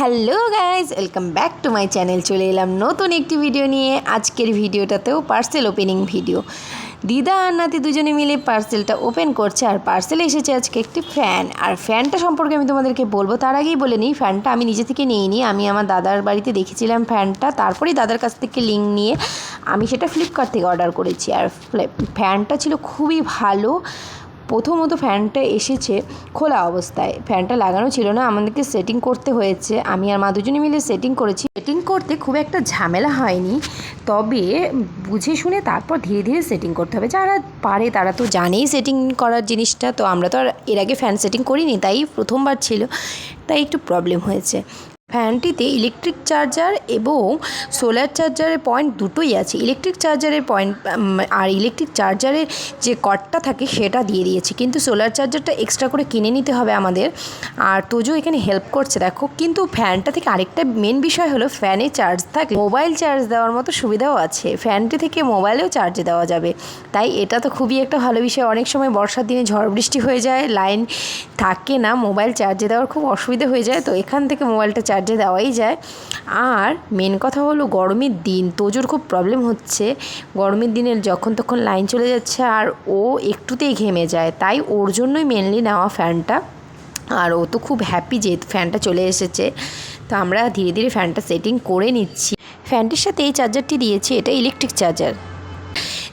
Hello guys, welcome back to my channel. চলে এলাম নতুন একটি ভিডিও নিয়ে। আজকের ভিডিওটাতেও পার্সেল ওপেনিং ভিডিও। দিদা আর নাতি দুজনে মিলে পার্সেলটা ওপেন করছে। আর পার্সেলে এসেছে আজকে একটি ফ্যান। আর ফ্যানটা সম্পর্কে আমি তোমাদেরকে বলবো, তার আগেই বলে নিই, ফ্যানটা আমি নিজে থেকে নিইনি। আমি আমার দাদার বাড়িতে দেখেছিলাম ফ্যানটা, তারপরেই দাদার কাছ থেকে লিঙ্ক নিয়ে আমি সেটা ফ্লিপকার্ট থেকে অর্ডার করেছি। আর ফ্যানটা ছিল খুবই ভালো। প্রথমত ফ্যানটা এসেছে খোলা অবস্থায়, ফ্যানটা লাগানো ছিল না, আমাদেরকে সেটিং করতে হয়েছে। আমি আর মা দুজনে মিলে সেটিং করেছি। সেটিং করতে খুব একটা ঝামেলা হয়নি, তবে বুঝে শুনে তারপর ধীরে ধীরে সেটিং করতে হবে। যারা পারে তারা তো জানেই সেটিং করার জিনিসটা। তো আমরা তো আর এর আগে ফ্যান সেটিং করিনি, তাই প্রথমবার ছিল, তাই একটু প্রবলেম হয়েছে। ফ্যানটিতে ইলেকট্রিক চার্জার এবং সোলার চার্জারের পয়েন্ট দুটোই আছে। ইলেকট্রিক চার্জারের পয়েন্ট আর ইলেকট্রিক চার্জারের যে কর্ডটা থাকে সেটা দিয়ে দিয়েছে, কিন্তু সোলার চার্জারটা এক্সট্রা করে কিনে নিতে হবে আমাদের। আর তোজো এখানে হেল্প করছে দেখো। কিন্তু ফ্যানটা থেকে আরেকটা মেন বিষয় হলো, ফ্যানে চার্জ থাকে, মোবাইল চার্জ দেওয়ার মতো সুবিধাও আছে। ফ্যানটি থেকে মোবাইলেও চার্জে দেওয়া যাবে, তাই এটা তো খুবই একটা ভালো বিষয়। অনেক সময় বর্ষার দিনে ঝড় বৃষ্টি হয়ে যায়, লাইন থাকে না, মোবাইল চার্জে দেওয়ার খুব অসুবিধা হয়ে যায়, তো এখান থেকে মোবাইলটা চার্জে দেওয়াই যায়। আর মেন কথা হলো গরমের দিন তোজোর খুব প্রবলেম হচ্ছে। গরমের দিনে যখন তখন লাইন চলে যাচ্ছে আর ও একটুতেই ঘেমে যায়, তাই ওর জন্যই মেনলি নেওয়া ফ্যানটা। আর ও তো খুব হ্যাপি যে ফ্যানটা চলে এসেছে। তো আমরা ধীরে ধীরে ফ্যানটা সেটিং করে নিচ্ছি। ফ্যানটির সাথে এই চার্জারটি দিয়েছি, এটা ইলেকট্রিক চার্জার।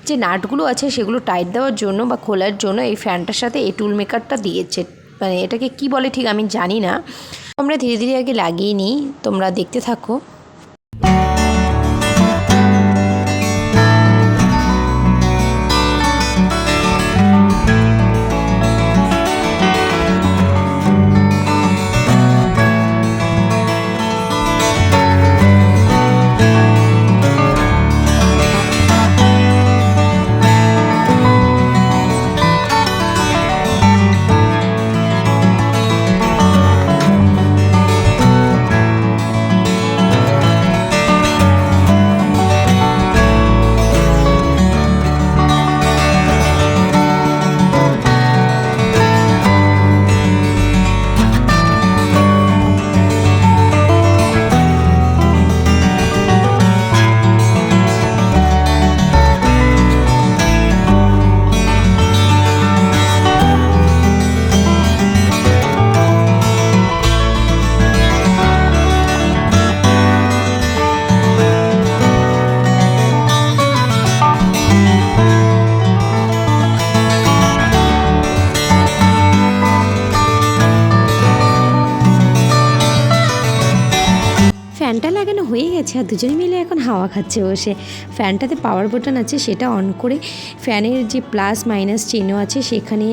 যে নাটগুলো আছে সেগুলো টাইট দেওয়ার জন্য বা খোলার জন্য এই ফ্যানটার সাথে এই টুল মেকারটা দিয়েছে। মানে এটাকে কি বলে ঠিক আমি জানি না। আমরা ধীরে ধীরে আগে লাগিয়ে নিই, তোমরা দেখতে থাকো। ফ্যানটা লাগানো হয়ে গেছে আর দুজনে মিলে এখন হাওয়া খাচ্ছে বসে। ফ্যানটাতে পাওয়ার বাটন আছে, সেটা অন করে ফ্যানের যে প্লাস মাইনাস চিহ্ন আছে সেখানে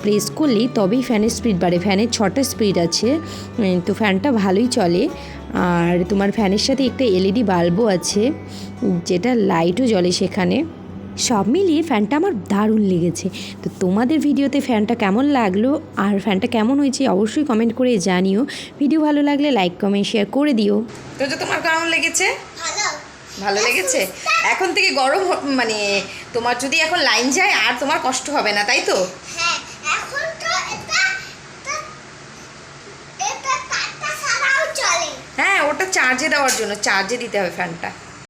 প্রেস করলেই তবেই ফ্যানের স্পিড বাড়ে। ফ্যানের 6টা স্পিড আছে, তো ফ্যানটা ভালোই চলে। আর তোমার ফ্যানের সাথে একটা এলইডি বাল্বও আছে, যেটা লাইটও জ্বলে সেখানে। সব মিলিয়ে ফ্যানটা আমার দারুণ লেগেছে। তো তোমাদের ভিডিওতে ফ্যানটা কেমন লাগলো আর ফ্যানটা কেমন হয়েছে অবশ্যই কমেন্ট করে জানিও। ভিডিও ভালো লাগলে লাইক কমেন্ট শেয়ার করে দিও। তো তোমার কেমন লেগেছে? ভালো লেগেছে। এখন থেকে গরম মানে তোমার যদি এখন লাইন যায় আর তোমার কষ্ট হবে না, তাই তো? হ্যাঁ, ওটা চার্জে দেওয়ার জন্য, চার্জে দিতে হবে ফ্যানটা।